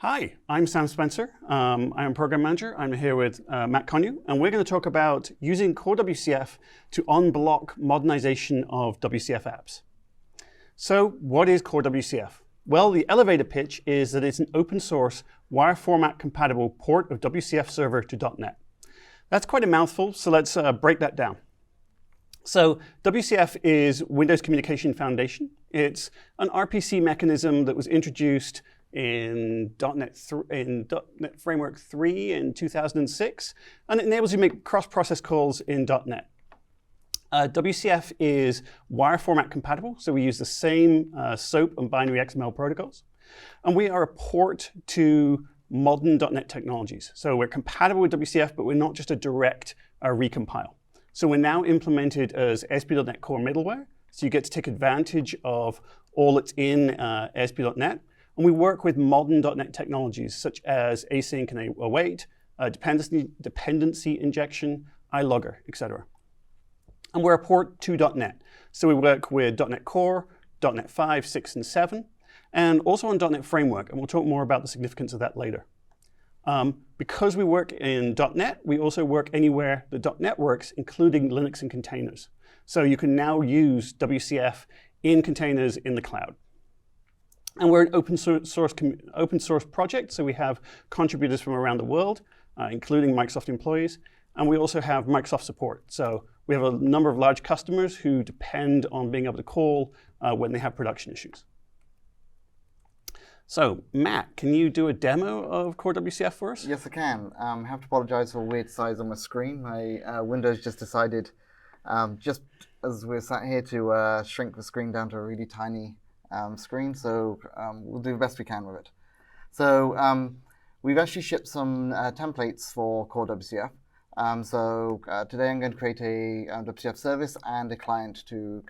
Hi, I'm Sam Spencer. I'm a program manager. I'm here with Matt Connew, and we're going to talk about using Core WCF to unblock modernization of WCF apps. So what is Core WCF? Well, the elevator pitch is that it's an open source, wire format compatible port of WCF server to .NET. That's quite a mouthful, so let's break that down. So WCF is Windows Communication Foundation. It's an RPC mechanism that was introduced in .NET Framework 3 in 2006, and it enables you to make cross-process calls in .NET. WCF is wire format compatible, so we use the same SOAP and binary XML protocols. And we are a port to modern .NET technologies. So we're compatible with WCF, but we're not just a direct recompile. So we're now implemented as ASP.NET Core middleware, so you get to take advantage of all that's in ASP.NET. And we work with modern .NET technologies such as async and await, dependency injection, iLogger, etc. And we're a port to .NET. So we work with .NET Core, .NET 5, 6, and 7, and also on .NET Framework. And we'll talk more about the significance of that later. Because we work in .NET, we also work anywhere the .NET works, including Linux and containers. So you can now use WCF in containers in the cloud. And we're an open source project, so we have contributors from around the world, including Microsoft employees, and we also have Microsoft support. So we have a number of large customers who depend on being able to call when they have production issues. So Matt, can you do a demo of Core WCF for us? Yes, I can. I have to apologize for weird size on my screen. My Windows just decided, just as we're sat here, to shrink the screen down to a really tiny screen, so we'll do the best we can with it. So we've actually shipped some templates for Core WCF. Today I'm going to create a WCF service and a client to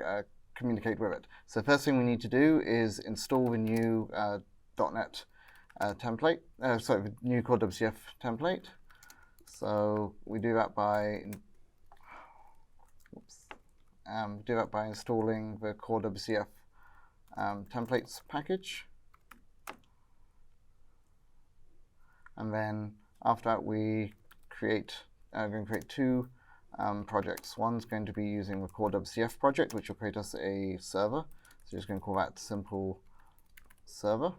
communicate with it. So the first thing we need to do is install the new .NET template, the new Core WCF template. So we do that by installing the Core WCF templates package, and then after that we're going to create two projects. One's going to be using the Core WCF project, which will create us a server. So we're just going to call that simple server,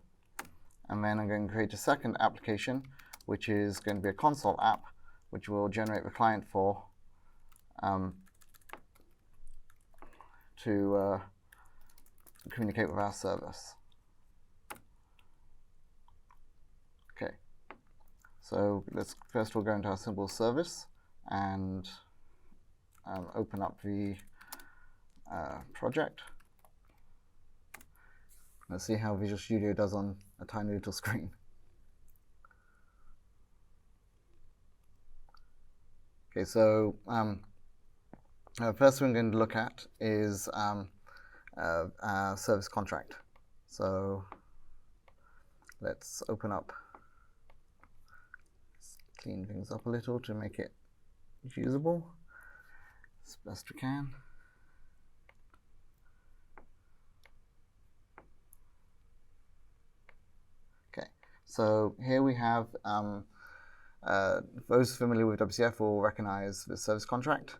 and then I'm going to create a second application, which is going to be a console app, which will generate the client for to communicate with our service. Okay, so we'll go into our simple service and open up the project. Let's see how Visual Studio does on a tiny little screen. Okay, so first thing I'm going to look at is our service contract. So let's open up, clean things up a little to make it usable as best we can. Okay, so here we have, those familiar with WCF will recognize the service contract.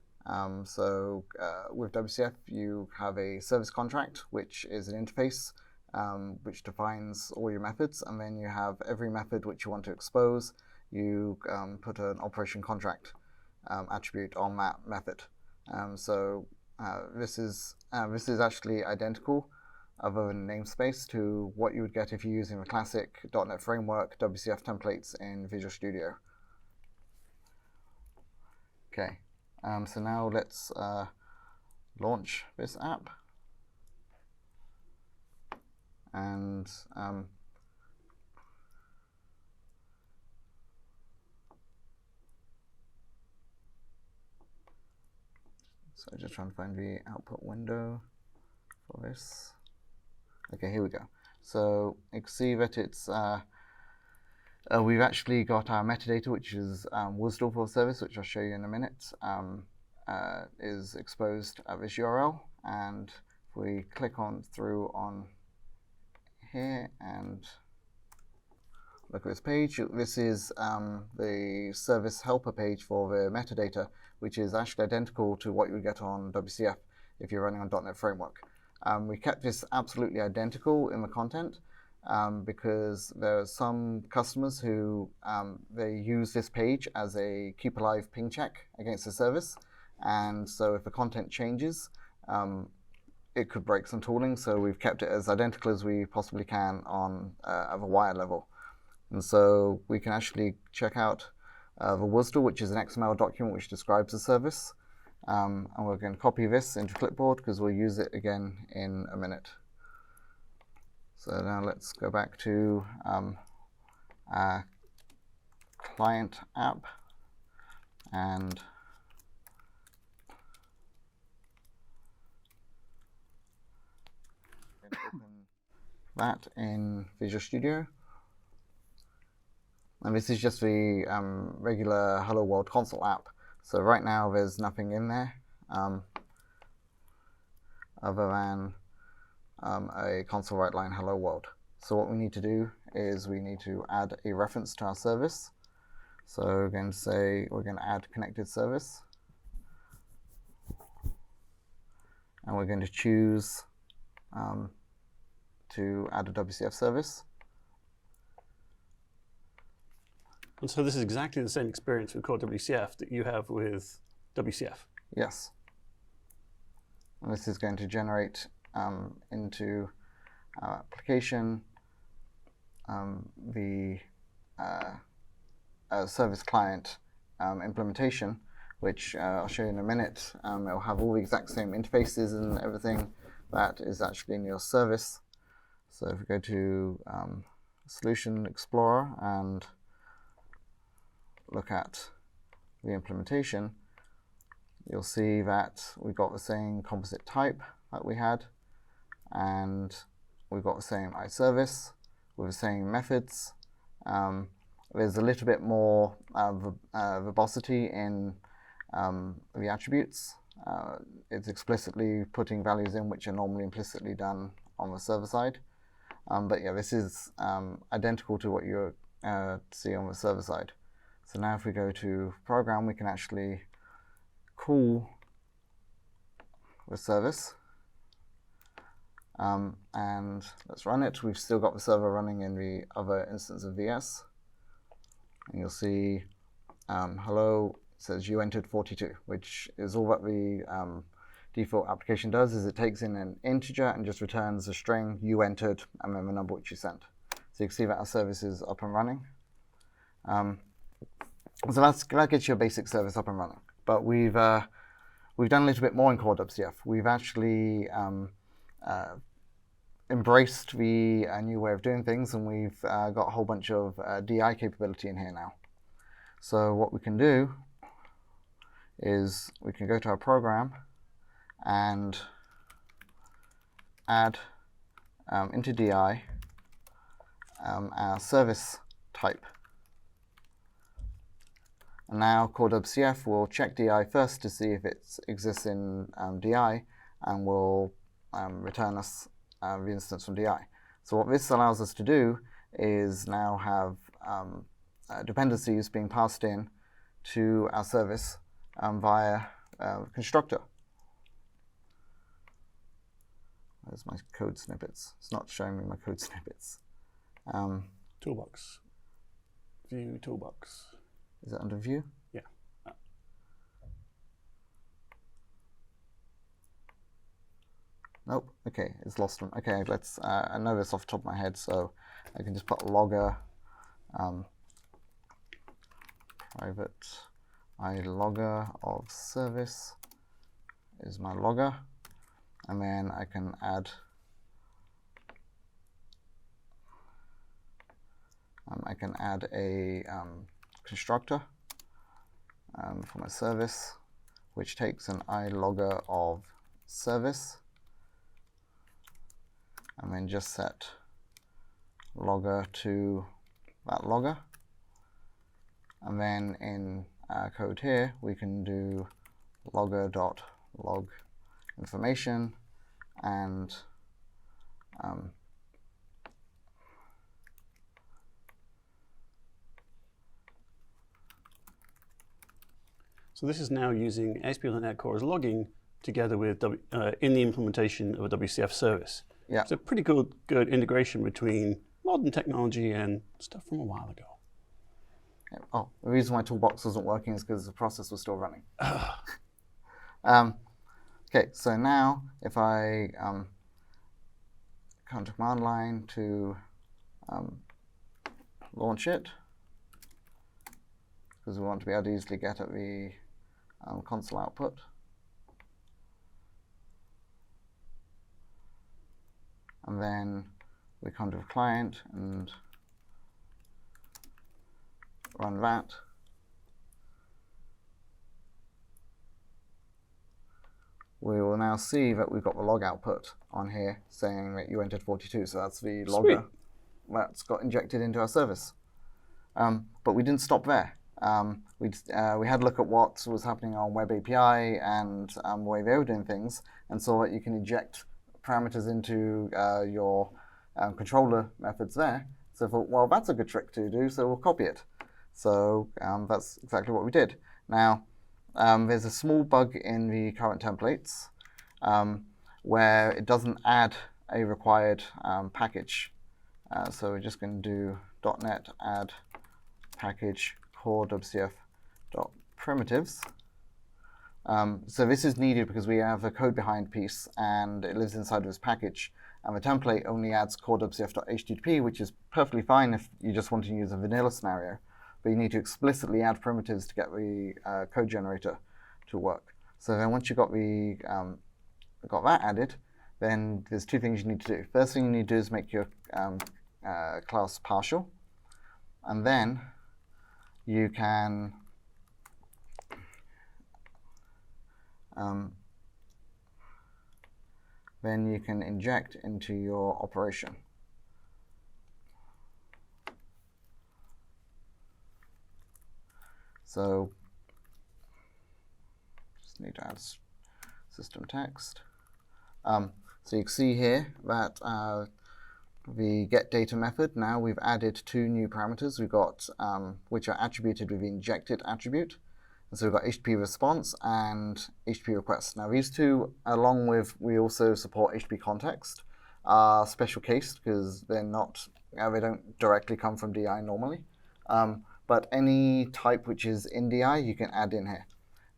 With WCF, you have a service contract, which is an interface which defines all your methods, and then you have every method which you want to expose. You put an operation contract attribute on that method. This is actually identical, other than namespace, to what you would get if you're using the classic .NET Framework WCF templates in Visual Studio. Okay. So now let's launch this app, and so just trying to find the output window for this. Okay, here we go. So you can see that it's we've actually got our metadata, which is WSDL service, which I'll show you in a minute, is exposed at this URL. And if we click on through on here and look at this page. This is the service helper page for the metadata, which is actually identical to what you would get on WCF if you're running on .NET Framework. We kept this absolutely identical in the content because there are some customers who they use this page as a keep alive ping check against the service. And so if the content changes, it could break some tooling. So we've kept it as identical as we possibly can on at the wire level. And so we can actually check out the WSDL, which is an XML document which describes the service. And we're going to copy this into clipboard because we'll use it again in a minute. So now let's go back to our client app and open that in Visual Studio. And this is just the regular Hello World console app. So right now there's nothing in there other than a console write line Hello World. So what we need to do is we need to add a reference to our service. So we're going to say we're going to add connected service. And we're going to choose to add a WCF service. And so this is exactly the same experience with Core WCF that you have with WCF. Yes. And this is going to generate into our application the service client implementation, which I'll show you in a minute. It'll have all the exact same interfaces and everything that is actually in your service. So if we go to Solution Explorer and look at the implementation, you'll see that we've got the same composite type that we had, and we've got the same iService with the same methods. There's a little bit more verbosity in the attributes. It's explicitly putting values in which are normally implicitly done on the server side. But yeah, this is identical to what you see on the server side. So now if we go to program, we can actually call the service. And let's run it. We've still got the server running in the other instance of VS. And you'll see hello, it says you entered 42, which is all that the default application does, is it takes in an integer and just returns a string you entered and then the number which you sent. So you can see that our service is up and running. So that gets your basic service up and running. But we've done a little bit more in Core WCF. We've actually embraced the new way of doing things, and we've got a whole bunch of DI capability in here now. So what we can do is we can go to our program and add into DI our service type. And now Core WCF will check DI first to see if it exists in DI, and will return us the instance from DI. So what this allows us to do is now have dependencies being passed in to our service via constructor. Where's my code snippets? It's not showing me my code snippets. Toolbox. View toolbox. Is it under view? Yeah. Nope. Okay, it's lost them. Okay, let's. I know this off the top of my head, so I can just put logger private iLogger of service is my logger, and then I can add. A constructor for my service, which takes an iLogger of service, and then just set logger to that logger. And then in our code here, we can do logger.log information and So this is now using ASP.NET Core's logging together with in the implementation of a WCF service. Yeah. It's a pretty good integration between modern technology and stuff from a while ago. Oh, the reason why Toolbox wasn't working is because the process was still running. Okay, so now if I come to command line to launch it, because we want to be able to easily get at the console output. And then we come to the client and run that. We will now see that we've got the log output on here saying that you entered 42. So that's the logger that's got injected into our service. But we didn't stop there. We had a look at what was happening on Web API and the way they were doing things, and saw that you can inject parameters into your controller methods there. So I thought, well, that's a good trick to do, so we'll copy it. So that's exactly what we did. Now, there's a small bug in the current templates where it doesn't add a required package. So we're just going to do .NET add package core wcf.primitives. So this is needed because we have a code behind piece and it lives inside of this package. And the template only adds core wcf.http, which is perfectly fine if you just want to use a vanilla scenario. But you need to explicitly add primitives to get the code generator to work. So then once you've got that added, then there's two things you need to do. First thing you need to do is make your class partial. And then you can inject into your operation. So just need to add system text. So you can see here that the getData method, now we've added two new parameters. We've got which are attributed with the injected attribute. And so we've got HTTP response and HTTP request. Now these two, along with we also support HTTP context, are special case because they're not they don't directly come from DI normally. But any type which is in DI, you can add in here.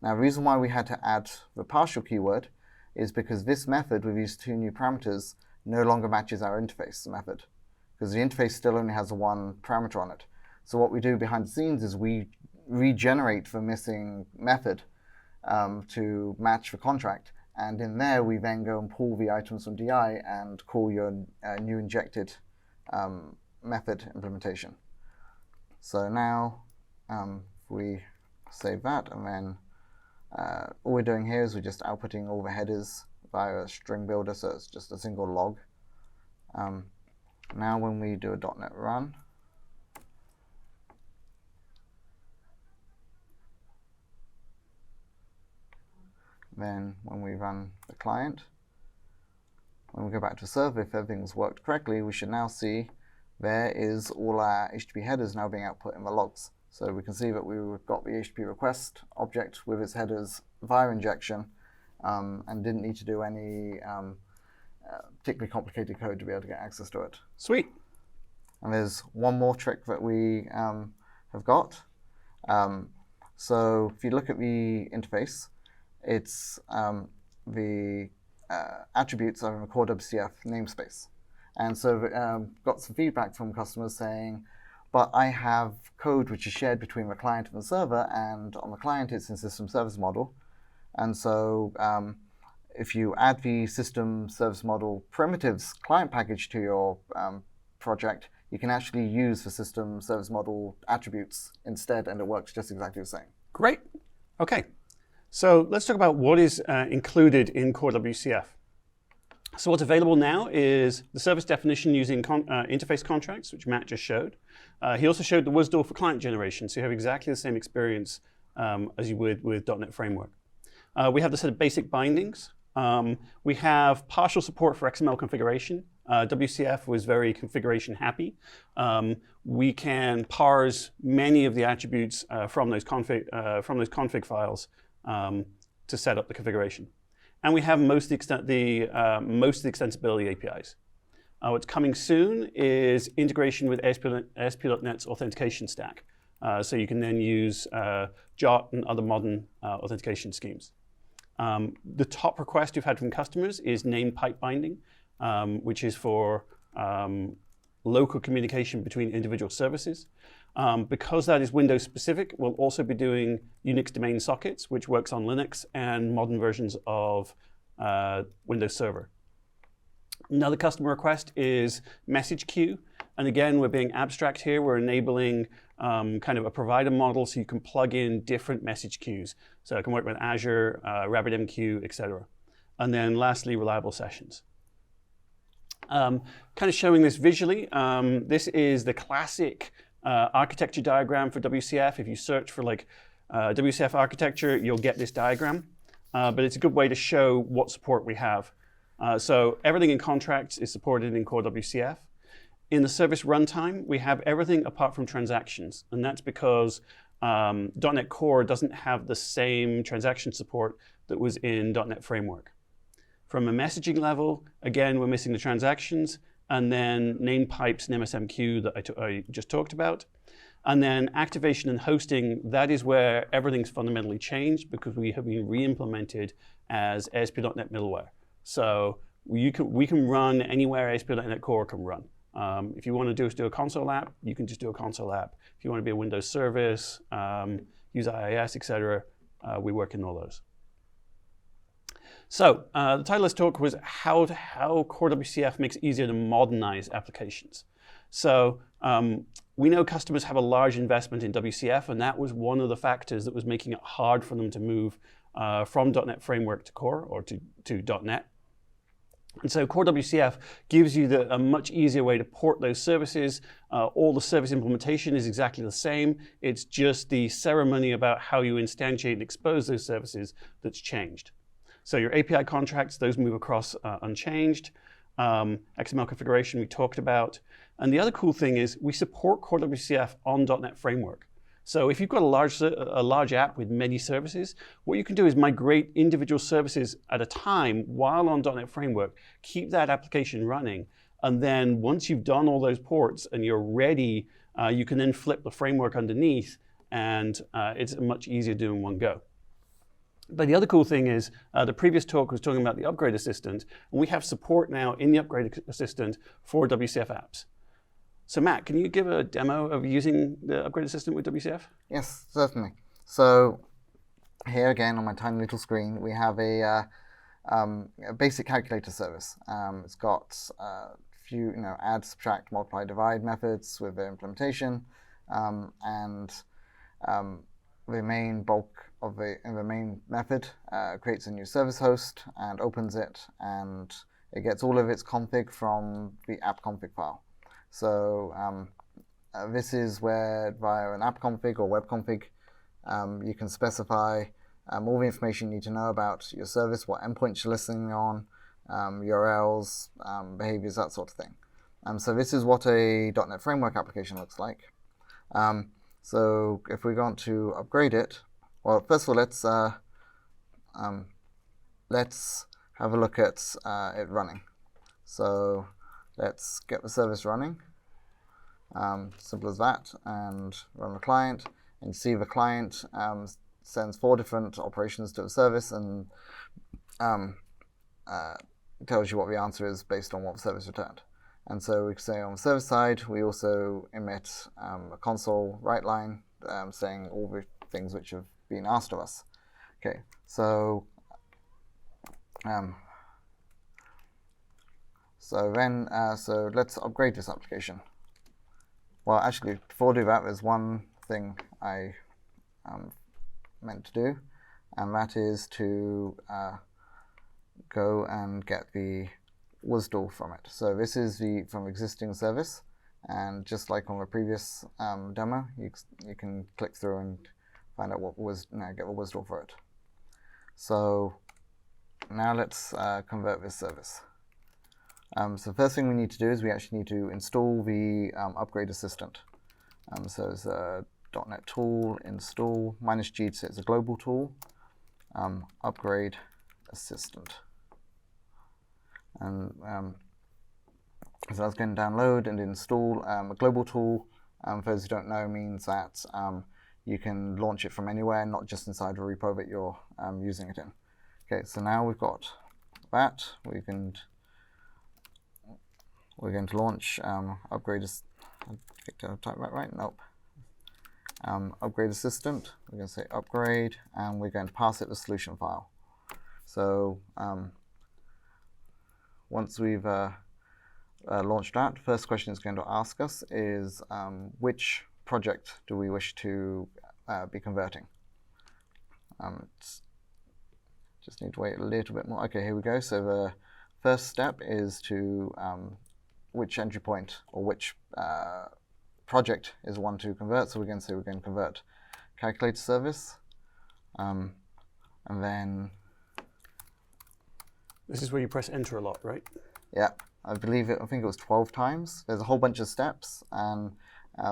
Now, the reason why we had to add the partial keyword is because this method with these two new parameters no longer matches our interface method, because the interface still only has one parameter on it. So what we do behind the scenes is we regenerate the missing method to match the contract. And in there, we then go and pull the items from DI and call your new injected method implementation. So now we save that, and then all we're doing here is we're just outputting all the headers via a string builder, so it's just a single log. Now when we do a .NET run, then when we run the client, when we go back to server, if everything's worked correctly, we should now see there is all our HTTP headers now being output in the logs. So we can see that we've got the HTTP request object with its headers via injection and didn't need to do any particularly complicated code to be able to get access to it. Sweet. And there's one more trick that we have got. So if you look at the interface, it's the attributes are in the core WCF namespace. And so got some feedback from customers saying, but I have code which is shared between the client and the server, and on the client it's in system service model. And so if you add the system service model primitives client package to your project, you can actually use the system service model attributes instead, and it works just exactly the same. Great. Okay. So let's talk about what is included in core WCF. So what's available now is the service definition using interface contracts, which Matt just showed. He also showed the WSDL for client generation, so you have exactly the same experience as you would with .NET Framework. We have the set of basic bindings. We have partial support for XML configuration. WCF was very configuration happy. We can parse many of the attributes from those config files to set up the configuration. And we have most of the extensibility APIs. What's coming soon is integration with ASP.NET's authentication stack. So you can then use JOT and other modern authentication schemes. The top request we've had from customers is name pipe binding, which is for local communication between individual services. Because that is Windows specific, we'll also be doing Unix domain sockets, which works on Linux and modern versions of Windows Server. Another customer request is message queue. And again, we're being abstract here. We're enabling kind of a provider model so you can plug in different message queues. So it can work with Azure, RabbitMQ, et cetera. And then lastly, reliable sessions. Kind of showing this visually. This is the classic architecture diagram for WCF. If you search for like WCF architecture, you'll get this diagram. But it's a good way to show what support we have. So everything in contracts is supported in core WCF. In the service runtime, we have everything apart from transactions. And that's because .NET Core doesn't have the same transaction support that was in .NET Framework. From a messaging level, again, we're missing the transactions, and then name pipes and MSMQ that I just talked about. And then activation and hosting, that is where everything's fundamentally changed because we have been re-implemented as ASP.NET middleware. So we can run anywhere ASP.NET Core can run. If you want to do a console app, you can just do a console app. If you want to be a Windows service, use IIS, et cetera, we work in all those. So the title of this talk was how Core WCF makes it easier to modernize applications. So we know customers have a large investment in WCF, and that was one of the factors that was making it hard for them to move from .NET Framework to Core or to .NET. And so Core WCF gives you a much easier way to port those services. All the service implementation is exactly the same. It's just the ceremony about how you instantiate and expose those services that's changed. So your API contracts, those move across unchanged. XML configuration we talked about. And the other cool thing is we support Core WCF on .NET Framework. So if you've got a large app with many services, what you can do is migrate individual services at a time while on .NET Framework, keep that application running, and then once you've done all those ports and you're ready, you can then flip the framework underneath, and it's much easier to do in one go. But the other cool thing is the previous talk was talking about the Upgrade Assistant, and we have support now in the Upgrade Assistant for WCF apps. So Matt, can you give a demo of using the Upgrade Assistant with WCF? Yes, certainly. So here again on my tiny little screen, we have a basic calculator service. It's got a few, add, subtract, multiply, divide methods with their implementation, and the main bulk of the main method creates a new service host and opens it, and it gets all of its config from the app config file. So this is where via an app config or web config, you can specify all the information you need to know about your service, what endpoints you're listening on, URLs, behaviors, that sort of thing. So this is what a .NET Framework application looks like. So if we want to upgrade it, well, first of all, let's have a look at it running. So let's get the service running. Simple as that, and run the client, and see the client sends 4 different operations to the service and tells you what the answer is based on what the service returned. And so we can say on the service side, we also emit a console write line saying all the things which have been asked of us. Okay, so so let's upgrade this application. Well, actually, before I do that, there's one thing I meant to do, and that is to go and get the WSDL from it. So this is from existing service, and just like on the previous demo, you can click through and find out what get the WSDL for it. So now let's convert this service. So the first thing we need to do is we actually need to install the Upgrade Assistant. So it's a .NET tool, install, -G, so it's a global tool, Upgrade Assistant. And so that's going to download and install. A global tool, for those who don't know, means that you can launch it from anywhere, not just inside a repo that you're using it in. Okay, so now we've got that. We're going to launch Upgrade. Did I type that right? Nope. Upgrade Assistant. We're going to say upgrade, and we're going to pass it the solution file. So once we've launched that, first question it's going to ask us is which project do we wish to be converting? Just need to wait a little bit more. Okay, here we go. So the first step is to which entry point or which project is one to convert. So we're going to say we're going to convert calculator service, and then This is where you press enter a lot, right? yeah, I think it was 12 times. There's a whole bunch of steps, and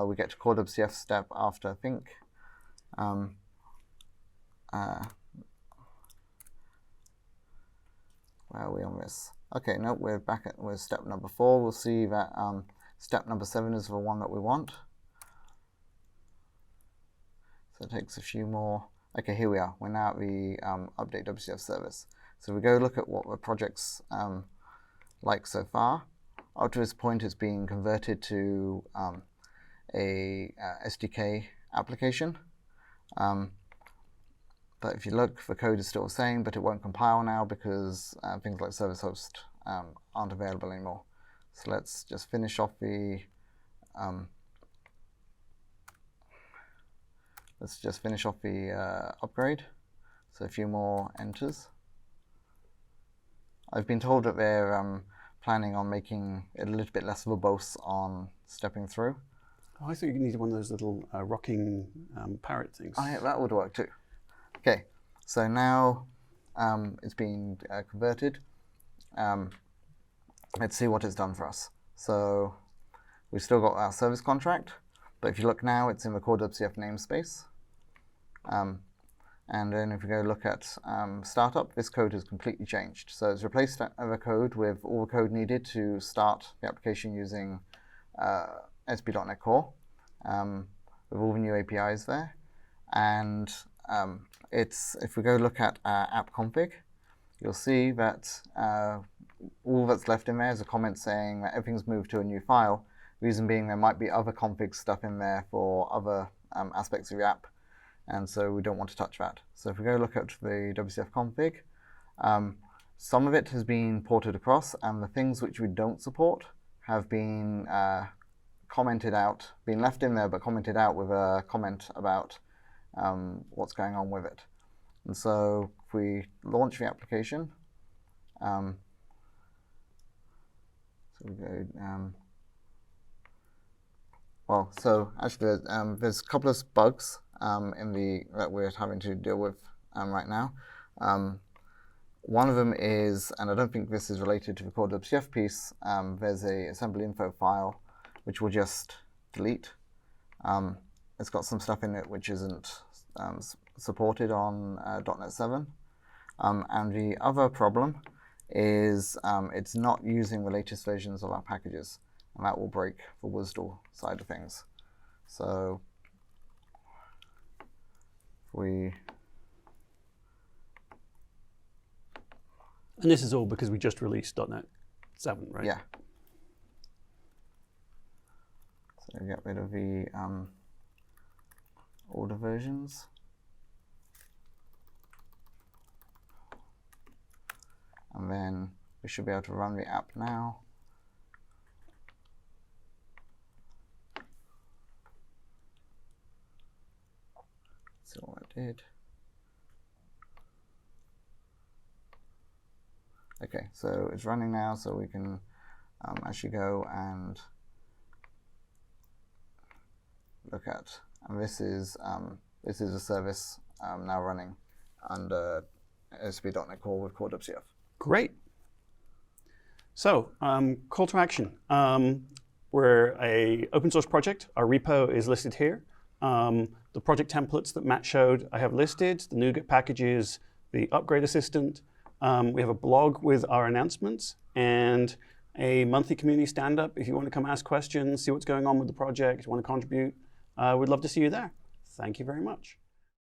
we get to core WCF step after, I think. Where are we on this? Okay, no, we're back at step number 4. We'll see that step number 7 is the one that we want. So it takes a few more. Okay, here we are. We're now at the update WCF service. So we go look at what the project's like so far. Up to this point, it's being converted to a SDK application. But if you look, the code is still the same, but it won't compile now because things like service host aren't available anymore. So let's just finish off the upgrade. So a few more enters. I've been told that they're planning on making it a little bit less verbose on stepping through. Oh, I thought you needed one of those little rocking parrot things. Oh, yeah, that would work too. Okay, so now it's being converted. Let's see what it's done for us. So we've still got our service contract, but if you look now, it's in the core WCF namespace. And then if we go look at startup, this code has completely changed. So it's replaced the code with all the code needed to start the application using ASP.NET Core, with all the new APIs there. And if we go look at app config, you'll see that all that's left in there is a comment saying that everything's moved to a new file. Reason being there might be other config stuff in there for other aspects of your app, and so we don't want to touch that. So if we go look at the WCF config, some of it has been ported across, and the things which we don't support have been commented out, been left in there but commented out with a comment about what's going on with it. And so if we launch the application, so we go, well, so actually there's a couple of bugs that we're having to deal with right now. One of them is, and I don't think this is related to the core WCF piece, there's a assembly info file which we'll just delete. It's got some stuff in it which isn't supported on .NET 7. And the other problem is it's not using the latest versions of our packages, and that will break the WSDL side of things. So and this is all because we just released .NET 7, right? Yeah. So get rid of the older versions. And then we should be able to run the app now. See what I did. Okay, so it's running now, so we can actually go and look at, and this is a service now running under ASP.NET Core with Core WCF. Great. So, call to action. We're an open source project. Our repo is listed here. The project templates that Matt showed, I have listed, the NuGet packages, the upgrade assistant. We have a blog with our announcements and a monthly community stand-up. If you want to come ask questions, see what's going on with the project, want to contribute, we'd love to see you there. Thank you very much.